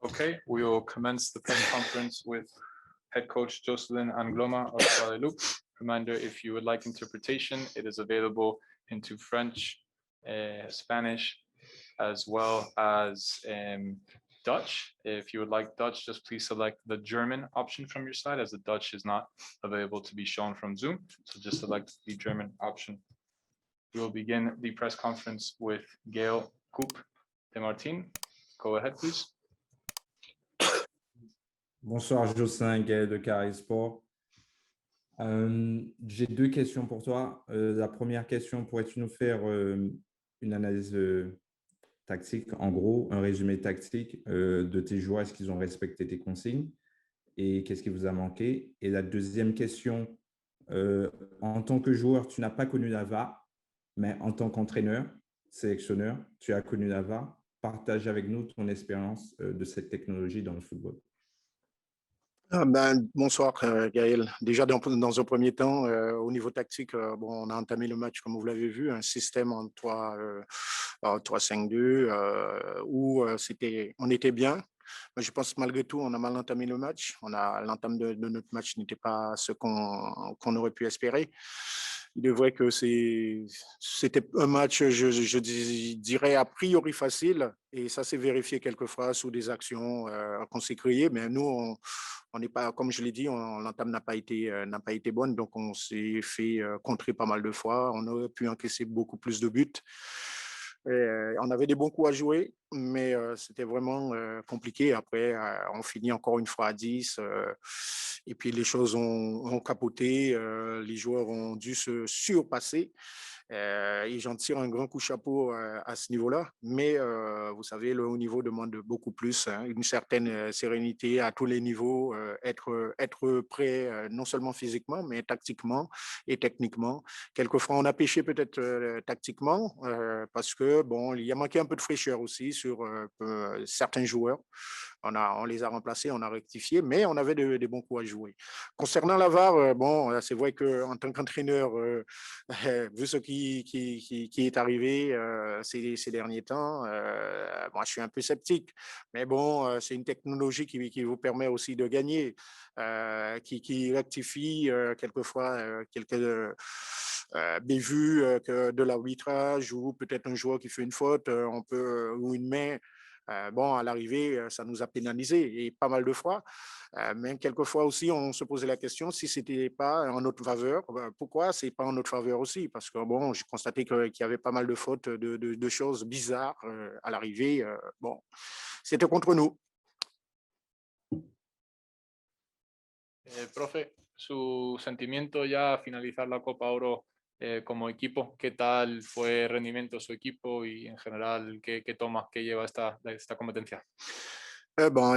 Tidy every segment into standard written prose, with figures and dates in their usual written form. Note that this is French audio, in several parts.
Okay, we will commence the press conference with head coach Jocelyn Angloma of Guadeloupe. Reminder, if you would like interpretation, it is available into French, Spanish, as well as Dutch. If you would like Dutch, just please select the German option from your side, as the Dutch is not available to be shown from Zoom. So just select the German option. We will begin the press conference with Gaël Coupe de Martin. Go ahead, please. Bonsoir Jocelyn, Gaël de Carré Sport. J'ai deux questions pour toi. La première question, pourrais-tu nous faire une analyse tactique, en gros, un résumé tactique de tes joueurs, est-ce qu'ils ont respecté tes consignes et qu'est-ce qui vous a manqué? Et la deuxième question, en tant que joueur, tu n'as pas connu la VAR, mais en tant qu'entraîneur, sélectionneur, tu as connu la VAR. Partage avec nous ton expérience de cette technologie dans le football. Bonsoir Gaël. Déjà dans un premier temps, au niveau tactique, on a entamé le match comme vous l'avez vu, un système en 3-5-2 où on était bien. Mais je pense malgré tout, on a mal entamé le match. L'entame de notre match n'était pas ce qu'on aurait pu espérer. Il est vrai que c'était un match, je dirais, a priori facile, et ça s'est vérifié quelquefois sous des actions qu'on s'est créées, mais nous, on n'est pas, comme je l'ai dit, l'entame n'a pas été bonne, donc on s'est fait contrer pas mal de fois. On aurait pu encaisser beaucoup plus de buts. On avait des bons coups à jouer, mais c'était vraiment compliqué. Après, on finit encore une fois à 10. Et puis, les choses ont capoté. Les joueurs ont dû se surpasser. Et j'en tire un grand coup de chapeau à ce niveau-là. Mais vous savez, le haut niveau demande beaucoup plus, hein, une certaine sérénité à tous les niveaux, être prêt non seulement physiquement, mais tactiquement et techniquement. Quelquefois, on a pêché peut-être tactiquement parce que il y a manqué un peu de fraîcheur aussi sur certains joueurs. On les a remplacés, on a rectifié, mais on avait des bons coups à jouer. Concernant la VAR, c'est vrai qu'en tant qu'entraîneur, vu ce qui est arrivé ces derniers temps, moi, je suis un peu sceptique. Mais bon, c'est une technologie qui vous permet aussi de gagner, qui rectifie quelquefois quelques bévues de l'arbitrage ou peut-être un joueur qui fait une faute, ou une main. À l'arrivée, ça nous a pénalisé et pas mal de fois. Mais quelquefois aussi, on se posait la question si ce n'était pas en notre faveur. Pourquoi ce n'est pas en notre faveur aussi? Parce que j'ai constaté qu'il y avait pas mal de fautes, de choses bizarres à l'arrivée. C'était contre nous. Profe, su sentimiento ya a finalizar la Copa Oro como equipo, ¿qué tal fue el rendimiento de su equipo y en general qué tomas que lleva esta competencia?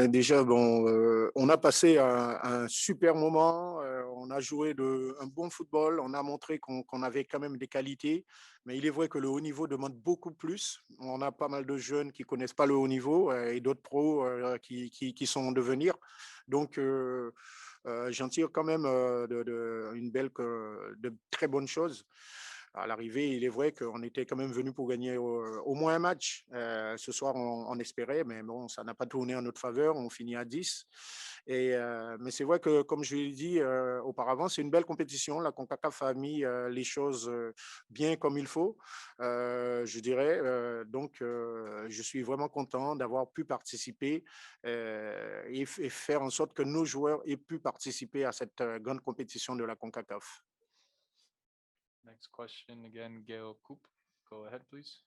Déjà, on a passé un super moment, on a joué un bon football, on a montré qu'on avait quand même des qualités, mais il est vrai que le haut niveau demande beaucoup plus. On a pas mal de jeunes qui ne connaissent pas le haut niveau et d'autres pros qui sont en devenir. Donc, j'en tire quand même de très bonnes choses. À l'arrivée, il est vrai qu'on était quand même venu pour gagner au moins un match. Ce soir, on espérait, mais bon, ça n'a pas tourné en notre faveur. On finit à 10. Mais c'est vrai que, comme je l'ai dit auparavant, c'est une belle compétition. La CONCACAF a mis les choses bien comme il faut, je dirais. Donc, je suis vraiment content d'avoir pu participer et faire en sorte que nos joueurs aient pu participer à cette grande compétition de la CONCACAF. Next question again, Gaël Coupe. Go ahead, please.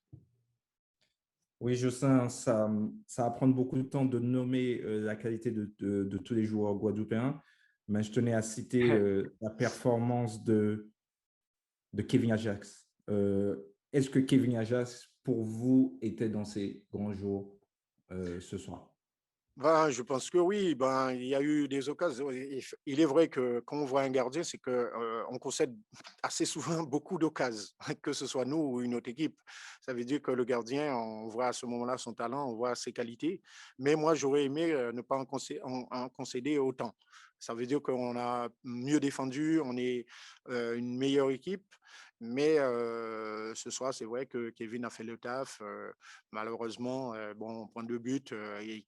Oui, je sens ça va prendre beaucoup de temps de nommer la qualité de tous les joueurs guadeloupéens, mais je tenais à citer la performance de Kevin Ajax. Est-ce que Kevin Ajax, pour vous, était dans ses grands jours ce soir? Je pense que oui. Il y a eu des occasions. Il est vrai que quand on voit un gardien, c'est qu'on concède assez souvent beaucoup d'occasions, que ce soit nous ou une autre équipe. Ça veut dire que le gardien, on voit à ce moment-là son talent, on voit ses qualités. Mais moi, j'aurais aimé ne pas en concéder autant. Ça veut dire qu'on a mieux défendu, on est une meilleure équipe. Mais ce soir, c'est vrai que Kevin a fait le taf. Malheureusement, bon, on prend 2 buts et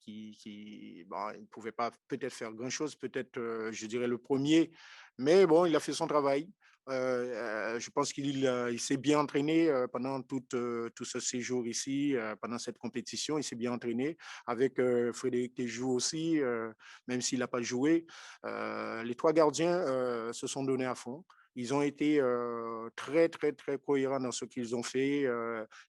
bon, il ne pouvait pas peut-être faire grand-chose, peut-être, je dirais, le premier. Mais bon, il a fait son travail. Je pense qu'il s'est bien entraîné pendant tout ce séjour ici, pendant cette compétition. Il s'est bien entraîné avec Frédéric Téjou aussi, même s'il n'a pas joué. Les 3 gardiens se sont donnés à fond. Ils ont été très, très, très cohérents dans ce qu'ils ont fait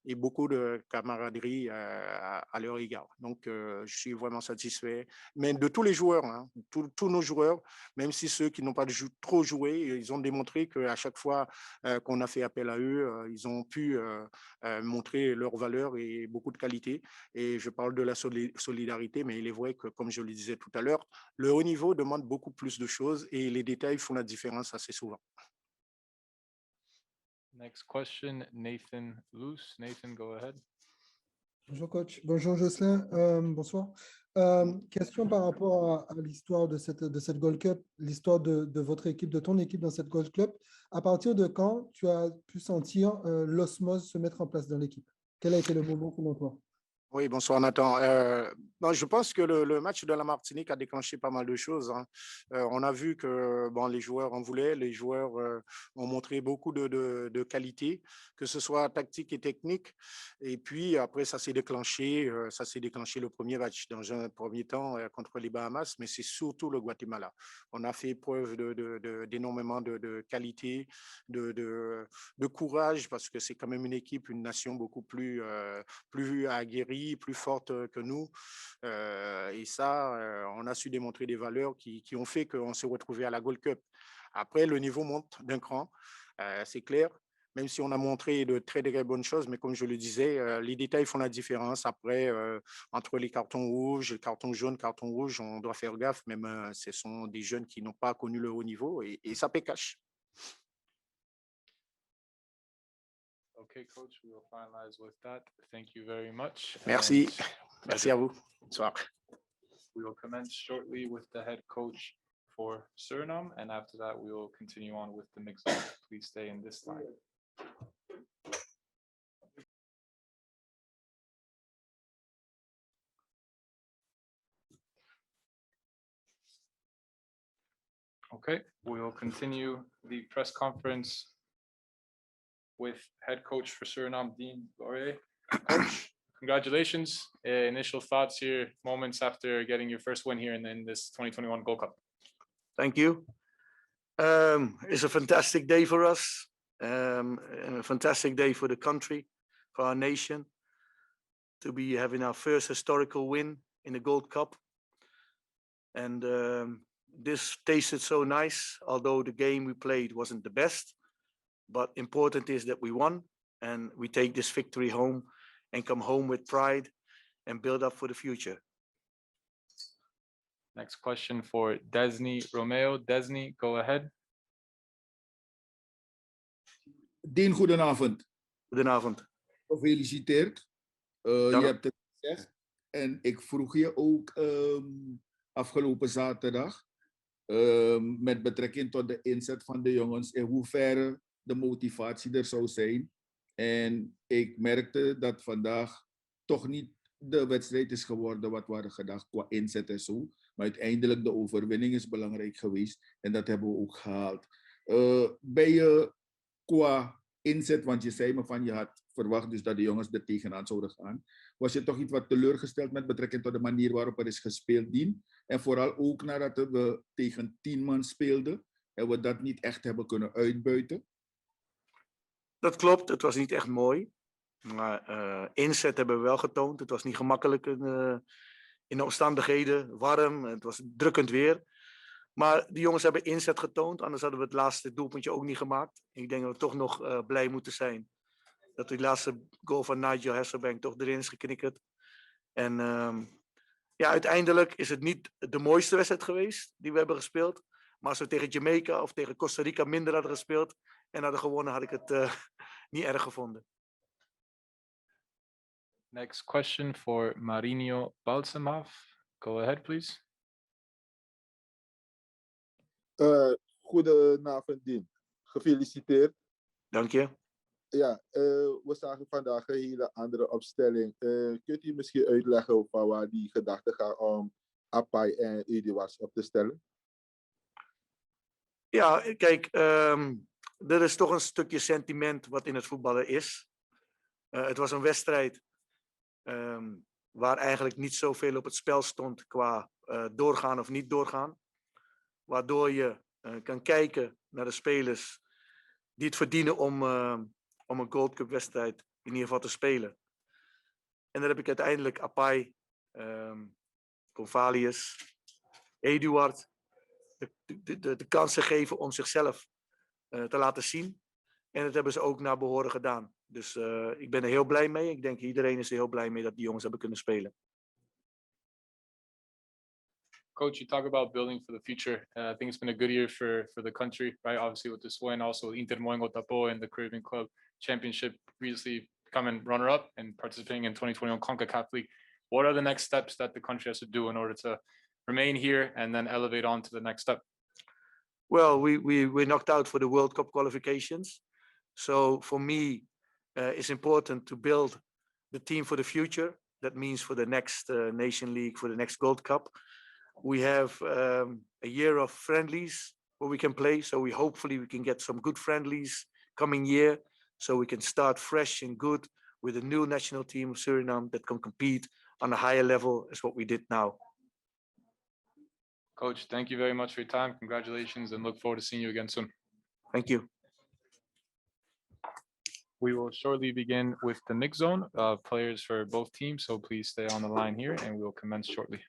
et beaucoup de camaraderie à leur égard. Donc, je suis vraiment satisfait. Mais de tous les joueurs, hein, tous nos joueurs, même si ceux qui n'ont pas trop joué, ils ont démontré qu'à chaque fois qu'on a fait appel à eux, ils ont pu montrer leur valeur et beaucoup de qualité. Et je parle de la solidarité, mais il est vrai que, comme je le disais tout à l'heure, le haut niveau demande beaucoup plus de choses et les détails font la différence assez souvent. Next question, Nathan Luce. Nathan, go ahead. Bonjour coach, bonjour Jocelyn, bonsoir. Question par rapport à l'histoire de cette Gold Cup, l'histoire de votre équipe, de ton équipe dans cette Gold Cup. À partir de quand tu as pu sentir l'osmose se mettre en place dans l'équipe? Quel a été le moment selon toi? Oui, bonsoir Nathan. Je pense que le match de la Martinique a déclenché pas mal de choses, hein. On a vu que bon, les joueurs en voulaient, les joueurs ont montré beaucoup de qualité, que ce soit tactique et technique. Et puis après, ça s'est déclenché le premier match dans un premier temps contre les Bahamas, mais c'est surtout le Guatemala. On a fait preuve d'énormément de qualité, de courage, parce que c'est quand même une équipe, une nation beaucoup plus aguerrie, plus forte que nous. Et ça, on a su démontrer des valeurs qui ont fait qu'on s'est retrouvé à la Gold Cup. Après, le niveau monte d'un cran, c'est clair, même si on a montré de très, très bonnes choses, mais comme je le disais, les détails font la différence. Après, entre les cartons rouges, les cartons jaunes, cartons rouges, on doit faire gaffe, même ce sont des jeunes qui n'ont pas connu le haut niveau et ça paie cash. Okay, coach, we will finalize with that. Thank you very much. Merci. And Merci à vous. Bonsoir. we will commence shortly with the head coach for Suriname, and after that, we will continue on with the mixed zone. Please stay in this line. Okay, we will continue the press conference with head coach for Suriname, Dean Laurier. Coach, congratulations. Initial thoughts here, moments after getting your first win here in this 2021 Gold Cup. Thank you. It's a fantastic day for us, and a fantastic day for the country, for our nation, to be having our first historical win in the Gold Cup. And this tasted so nice, although the game we played wasn't the best. But important is that we won, and we take this victory home and come home with pride and build up for the future. Next question for Desni Romeo. Desni, go ahead. Dean, goedenavond. Goedenavond. Gefeliciteerd. Je hebt het gezegd. En ik vroeg je ook afgelopen zaterdag met betrekking tot de inzet van de jongens, in hoeverre de motivatie er zou zijn. En ik merkte dat vandaag toch niet de wedstrijd is geworden wat we hadden gedacht qua inzet en zo. Maar uiteindelijk de overwinning is belangrijk geweest en dat hebben we ook gehaald. Ben je qua inzet, want je zei me van je had verwacht dus dat de jongens er tegenaan zouden gaan. Was je toch iets wat teleurgesteld met betrekking tot de manier waarop er is gespeeld, Dien? En vooral ook nadat we tegen 10 man speelden en we dat niet echt hebben kunnen uitbuiten? Dat klopt, het was niet echt mooi. Maar inzet hebben we wel getoond. Het was niet gemakkelijk in de omstandigheden, warm, het was drukkend weer. Maar de jongens hebben inzet getoond, anders hadden we het laatste doelpuntje ook niet gemaakt. Ik denk dat we toch nog blij moeten zijn dat die laatste goal van Nigel Hasselbank toch erin is geknikkerd. En ja, uiteindelijk is het niet de mooiste wedstrijd geweest die we hebben gespeeld. Maar als we tegen Jamaica of tegen Costa Rica minder hadden gespeeld en hadden gewonnen, had ik het niet erg gevonden. Next question for Marinho Balsamov. Go ahead, please. Goedenavond, Dean. Gefeliciteerd. Dank je. Ja, we zagen vandaag een hele andere opstelling. Kunt u misschien uitleggen van waar die gedachte gaat om Apai en Eduards op te stellen? Ja, kijk, er is toch een stukje sentiment wat in het voetballen is. Het was een wedstrijd waar eigenlijk niet zoveel op het spel stond qua doorgaan of niet doorgaan. Waardoor je kan kijken naar de spelers die het verdienen om een Gold Cup wedstrijd in ieder geval te spelen. En dan heb ik uiteindelijk Apai, Convalius, Eduard de kansen geven om zichzelf te laten zien. En dat hebben ze ook naar behoren gedaan. Dus ik ben er heel blij mee. Ik denk iedereen is er heel blij mee dat die jongens hebben kunnen spelen. Coach, you talk about building for the future. I think it's been a good year for the country, right? Obviously with this win, also Inter Moingo Tapo in the Caribbean Club Championship, previously becoming runner-up and participating in 2021 CONCACAF League. What are the next steps that the country has to do in order to remain here and then elevate on to the next step? Well, we knocked out for the World Cup qualifications. So for me, it's important to build the team for the future. That means for the next Nation League, for the next Gold Cup. We have a year of friendlies where we can play. So hopefully we can get some good friendlies coming year. So we can start fresh and good with a new national team of Suriname that can compete on a higher level as what we did now. Coach, thank you very much for your time. Congratulations and look forward to seeing you again soon. Thank you. We will shortly begin with the mix zone, players for both teams. So please stay on the line here and we will commence shortly.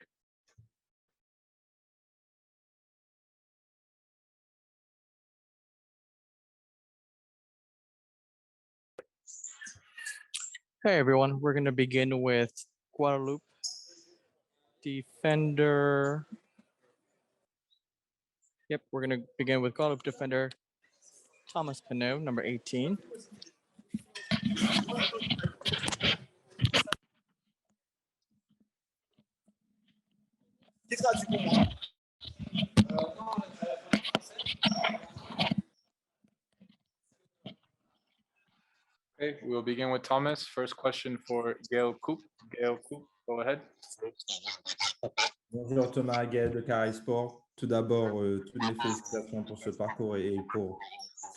Hey everyone, we're going to begin with Guadalupe. Defender. Yep, we're going to begin with Guadalupe defender Thomas Pinot, number 18. Okay, we'll begin with Thomas. First question for Gail Coop. Gail Coop, go ahead. Bonjour Thomas, Gaël de Carré Sport. Tout d'abord, toutes mes félicitations pour ce parcours et pour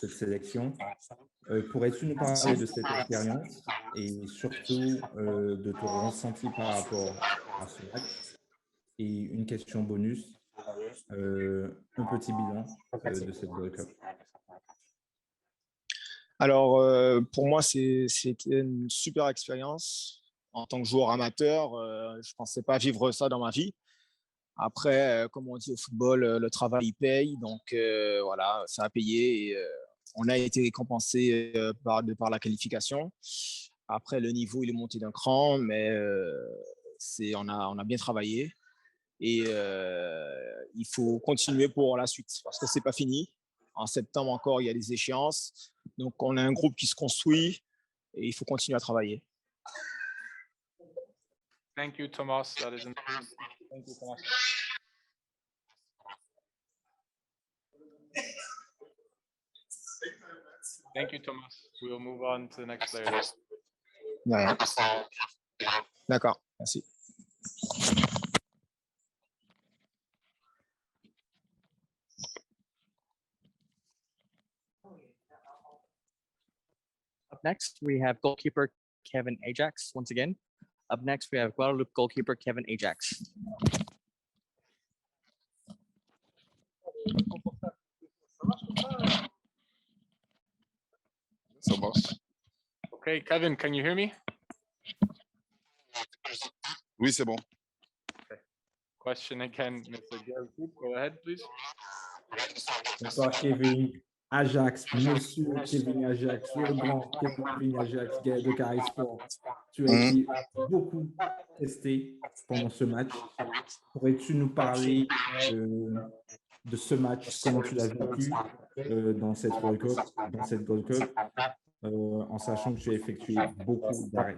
cette sélection. Pourrais-tu nous parler de cette expérience et surtout de ton ressenti par rapport à ce match? Et une question bonus, un petit bilan de cette Gold Cup. Alors, pour moi, c'était une super expérience. En tant que joueur amateur, je ne pensais pas vivre ça dans ma vie. Après, comme on dit au football, le travail il paye. Donc, voilà, ça a payé. Et, on a été récompensé par la qualification. Après, le niveau, il est monté d'un cran, mais on a bien travaillé. Et il faut continuer pour la suite parce que ce n'est pas fini. En septembre encore, il y a des échéances. Donc, on a un groupe qui se construit et il faut continuer à travailler. Thank you, Thomas. That is Thank you, Thomas. Thank you, Thomas. We will move on to the next player. Ouais. D'accord, merci. Up next, we have goalkeeper Kevin Ajax once again. Up next, we have Guadalupe goalkeeper Kevin Ajax. Okay, Kevin, can you hear me? Oui, c'est bon. Okay. Question again, Mr. Gail Coop. Go ahead, please. Bonsoir Kevin Ajax, monsieur Kevin Ajax, le grand Kevin Ajax, Gaël de Carré Sport. Tu as été beaucoup testé pendant ce match. Pourrais-tu nous parler de ce match, comment tu l'as vécu dans cette Gold Cup, en sachant que tu as effectué beaucoup d'arrêts?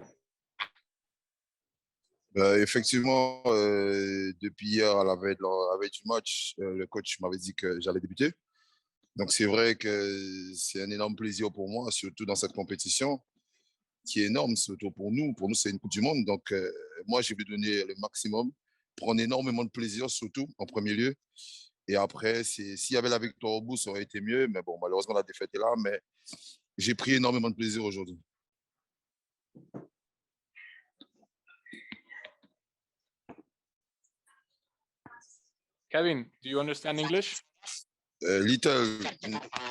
Effectivement, depuis hier, à la veille du match, le coach m'avait dit que j'allais débuter. Donc, c'est vrai que c'est un énorme plaisir pour moi, surtout dans cette compétition qui est énorme, surtout pour nous. Pour nous, c'est une Coupe du Monde. Donc, moi, je vais donner le maximum, prendre énormément de plaisir, surtout en premier lieu. Et après, s'il y avait la victoire au bout, ça aurait été mieux. Mais bon, malheureusement, la défaite est là. Mais j'ai pris énormément de plaisir aujourd'hui. Kevin, do you understand English? Little,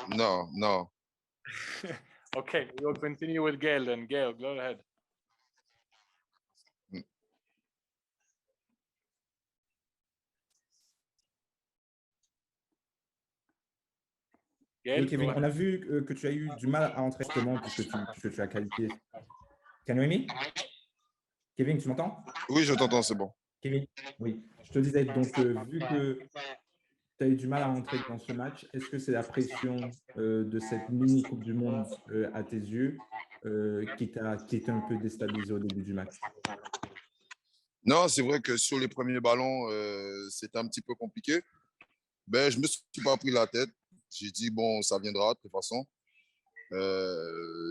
no. Okay, we will continue with Gail then. Gail, go ahead. Gail, Oui, Kevin, on a vu que tu as eu du mal à entrer justement puisque tu as qualifié. Can you hear me? Kevin, tu m'entends? Oui, je t'entends, c'est bon. Kevin, oui. Je te disais, donc, vu que tu as eu du mal à entrer dans ce match, est-ce que c'est la pression de cette mini Coupe du Monde à tes yeux qui t'a un peu déstabilisé au début du match? Non, c'est vrai que sur les premiers ballons, c'était un petit peu compliqué. Ben, je ne me suis pas pris la tête. J'ai dit, bon, ça viendra de toute façon.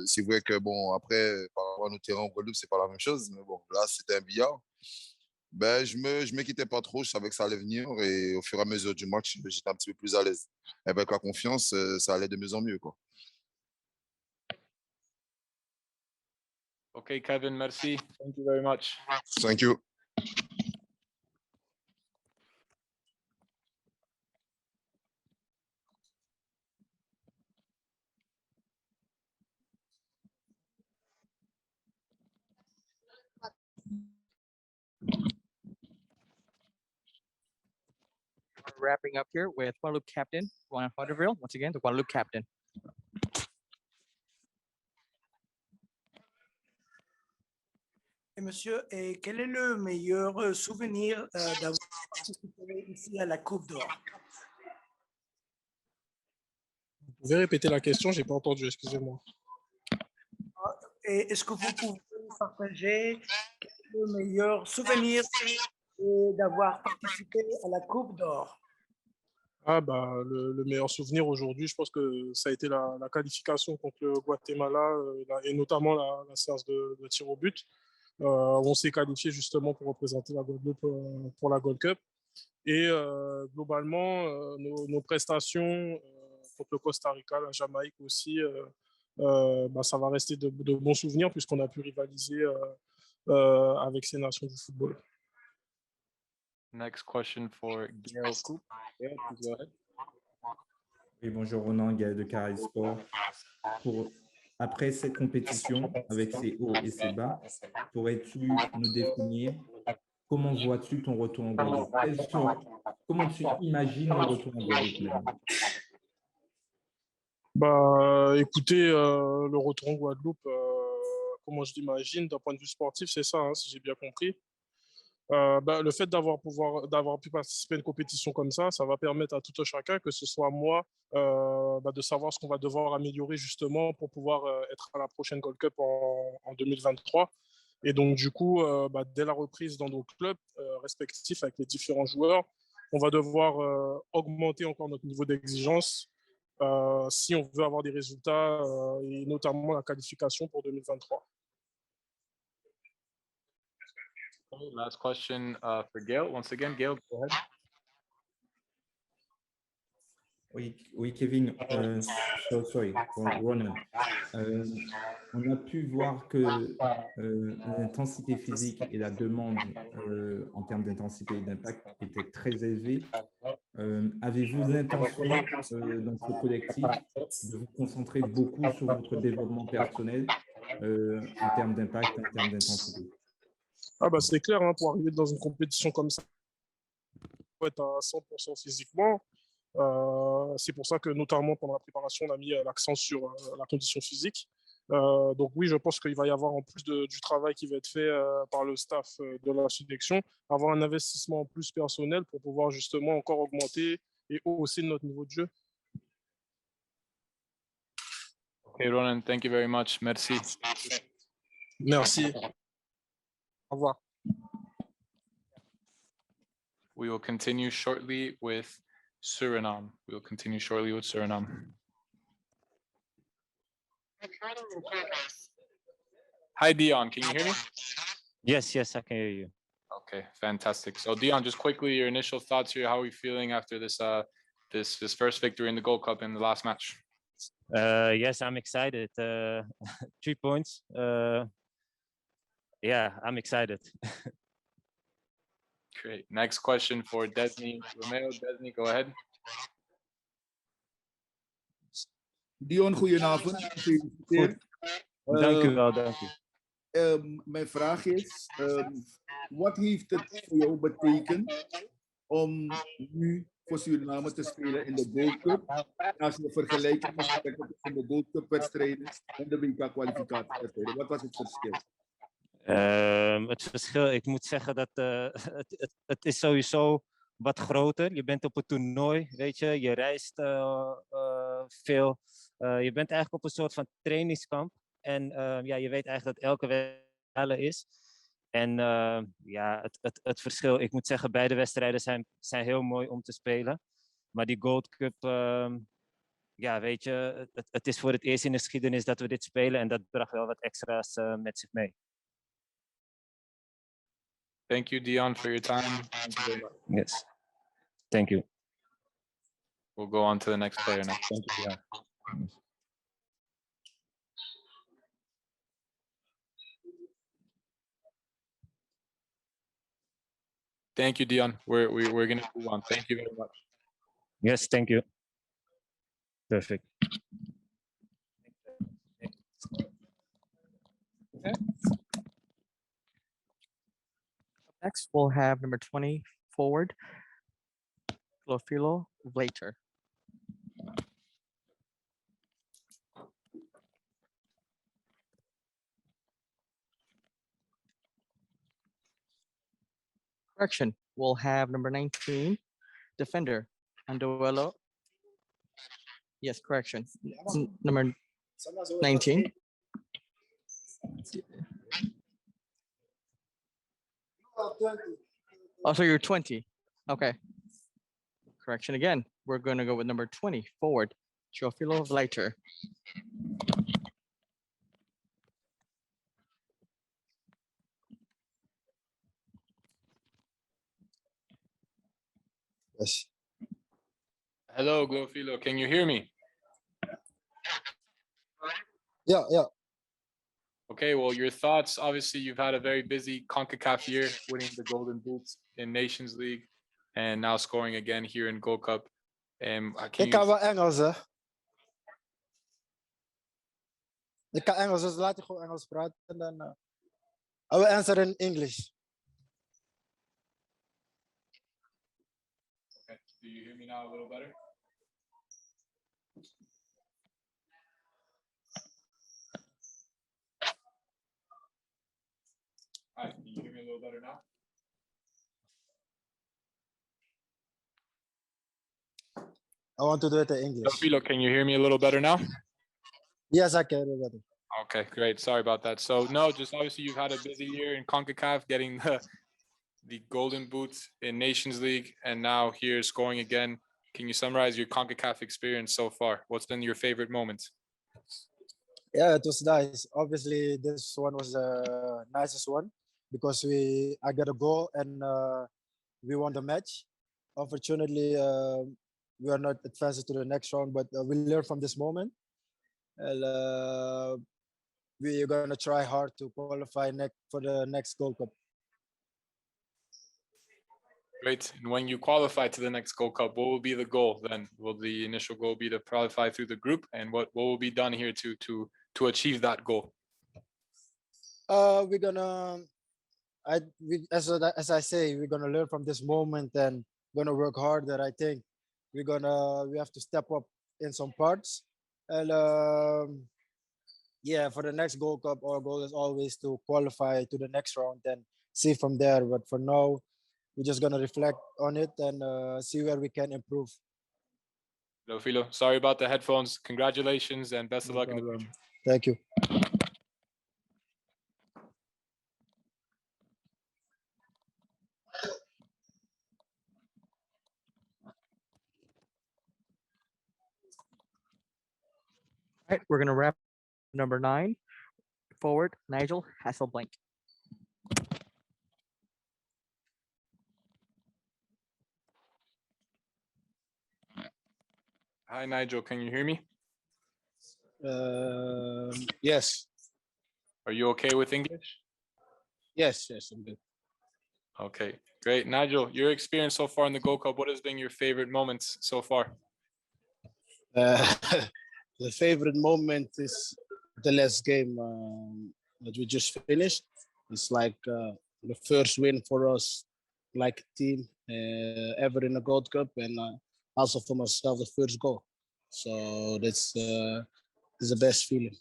C'est vrai que, bon, après, par rapport à nos terrains en Guadeloupe, ce n'est pas la même chose. Mais bon, là, c'était un billard. Ben, je ne m'inquiétais pas trop. Je savais que ça allait venir. Et au fur et à mesure du match, j'étais un petit peu plus à l'aise. Avec la confiance, ça allait de mieux en mieux, quoi. Okay, Kevin, merci. Thank you very much. Thank you. Wrapping up here with Guadeloupe captain Ron Hodderville. Once again, the Guadeloupe captain. Et monsieur, et quel est le meilleur souvenir d'avoir participé ici à la Coupe d'Or? Vous pouvez répéter la question, j'ai pas entendu, excusez-moi. Et est-ce que vous pouvez partager quel est le meilleur souvenir d'avoir participé à la Coupe d'Or? Ah bah le meilleur souvenir aujourd'hui, je pense que ça a été la qualification contre le Guatemala et notamment la séance de tir au but. On s'est qualifié justement pour représenter la Guadeloupe pour la Gold Cup. Et globalement, nos prestations contre le Costa Rica, la Jamaïque aussi, bah, ça va rester de bons souvenirs puisqu'on a pu rivaliser avec ces nations du football. Next question for Gail Coop. Gail, please go ahead. Oui, bonjour Ronan, Gaël de Caraï Sport. Après cette compétition, avec ses hauts et ses bas, pourrais-tu nous définir comment vois-tu ton retour en Guadeloupe? Comment tu imagines le retour en Guadeloupe maintenant? Bah, écoutez, le retour en Guadeloupe, comment je l'imagine, d'un point de vue sportif, c'est ça, hein, si j'ai bien compris. Bah, le fait d'avoir pu participer à une compétition comme ça va permettre à tout un chacun, que ce soit moi, bah, de savoir ce qu'on va devoir améliorer justement pour pouvoir être à la prochaine Gold Cup en 2023. Et donc, du coup, bah, dès la reprise dans nos clubs respectifs avec les différents joueurs, on va devoir augmenter encore notre niveau d'exigence si on veut avoir des résultats et notamment la qualification pour 2023. Last question for Gail. Once again, Gail, go ahead. Oui, Kevin, sorry, Ronan. On a pu voir que l'intensité physique et la demande en termes d'intensité et d'impact étaient très élevées. Avez-vous l'intention dans ce collectif de vous concentrer beaucoup sur votre développement personnel en termes d'impact, en termes d'intensité? Ah bah c'est clair, hein, pour arriver dans une compétition comme ça, il faut être à 100% physiquement. C'est pour ça que notamment pendant la préparation, on a mis l'accent sur la condition physique. Donc oui, je pense qu'il va y avoir en plus du travail qui va être fait par le staff de la sélection, avoir un investissement en plus personnel pour pouvoir justement encore augmenter et hausser notre niveau de jeu. Okay, Ronan, thank you very much. Merci. Merci. Au revoir. We will continue shortly with Suriname. We'll continue shortly with Suriname. Hi, Dion. Can you hear me? Yes, yes, I can hear you. Okay, fantastic. So Dion, just quickly, your initial thoughts here. How are you feeling after this this first victory in the Gold Cup in the last match? Yes, I'm excited. 3 points. Yeah, I'm excited. Great. Next question for Desni Romeo. Desni, go ahead. Dion, goedenavond. Gefeliciteerd. Dank u wel, dank u. Mijn vraag is, wat heeft het voor jou betekend om nu voor Suriname te spelen in de Gold Cup? Als je vergelijking mag trekken tussen de Gold Cup wedstrijden en de WK kwalificatiewedstrijden, wat was het verschil? Het verschil, ik moet zeggen dat het is sowieso wat groter. Je bent op een toernooi, weet je, je reist veel. Je bent eigenlijk op een soort van trainingskamp. En ja, je weet eigenlijk dat elke wedstrijd is. En ja, het verschil, ik moet zeggen, beide wedstrijden zijn heel mooi om te spelen. Maar die Gold Cup, ja, weet je, het is voor het eerst in de geschiedenis dat we dit spelen. En dat bracht wel wat extra's met zich mee. Thank you, Dion, for your time. Thank you very much. Yes. Thank you. We'll go on to the next player now. Thank you, Dion. Thank you, Dion. We're going to move on. Thank you very much. Yes, thank you. Perfect. Okay. Next, we'll have number 20 forward, Clofilo Vlater. Correction, we'll have number 19, defender, Andoelo. Yes, correction. Number 19. Oh, so you're 20. Okay. Correction again. We're going to go with number 20, forward, Teofilo Vlater. Yes. Hello, Glofilo. Can you hear me? Yeah, yeah. Okay, well, your thoughts. Obviously, you've had a very busy CONCACAF year, winning the Golden Boots in Nations League, and now scoring again here in Gold Cup. Ik kan wel Engels, hè? Ik kan Engels, dus laat ik gewoon Engels praten en dan I will answer in English. Okay, do you hear me now a little better? Hi, can you hear me a little better now? I want to do it in English. Glofilo, can you hear me a little better now? Yes, I can. Better. Okay, great. Sorry about that. So no, just obviously you've had a busy year in CONCACAF, getting the Golden Boots in Nations League, and now here scoring again. Can you summarize your CONCACAF experience so far? What's been your favorite moment? Yeah, it was nice. Obviously, this one was the nicest one because I got a goal and we won the match. Unfortunately, we are not advancing to the next round, but we learn from this moment. And we are gonna try hard to qualify for the next Gold Cup. Great. And when you qualify to the next Gold Cup, what will be the goal then? Will the initial goal be to qualify through the group? And what will be done here to achieve that goal? We're gonna, as I say, we're gonna learn from this moment and gonna work harder. I think we have to step up in some parts. And yeah, for the next Gold Cup, our goal is always to qualify to the next round and see from there. But for now, we're just gonna reflect on it and see where we can improve. Philo, sorry about the headphones. Congratulations and best of luck in the future. Thank you. right, we're gonna wrap number 9. Forward, Nigel Hasselblank. Hi, Nigel. Can you hear me? Yes, Are you okay with English? yes, I'm good. Okay, great. Nigel, your experience so far in the Gold Cup, what has been your favorite moments so far? The favorite moment is the last game that we just finished. It's like the first win for us, like a team, ever in a Gold Cup, and also for myself, the first goal. So that's the best feeling.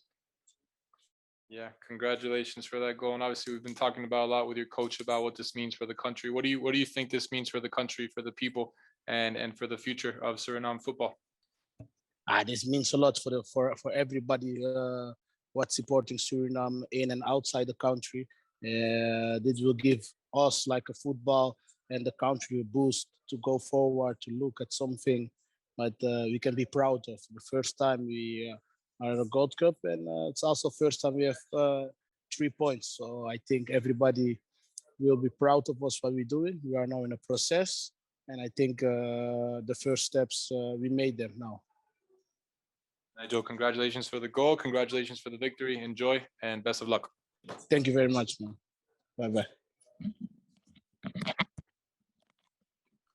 Yeah, congratulations for that goal. And obviously, we've been talking about a lot with your coach about what this means for the country. What do you think this means for the country, for the people, and for the future of Suriname football? This means a lot for everybody what's supporting Suriname in and outside the country. This will give us like a football and the country a boost to go forward, to look at something that we can be proud of. The first time we are in a Gold Cup, and it's also first time we have 3 points. So I think everybody will be proud of us what we're doing. We are now in a process, and I think the first steps we made them now. Nigel, congratulations for the goal. Congratulations for the victory. Enjoy and best of luck. Thank you very much, man. Bye-bye.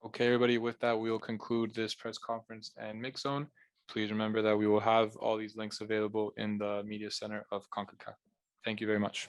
Okay, everybody, with that, we will conclude this press conference and mix zone. Please remember that we will have all these links available in the media center of CONCACAF. Thank you very much.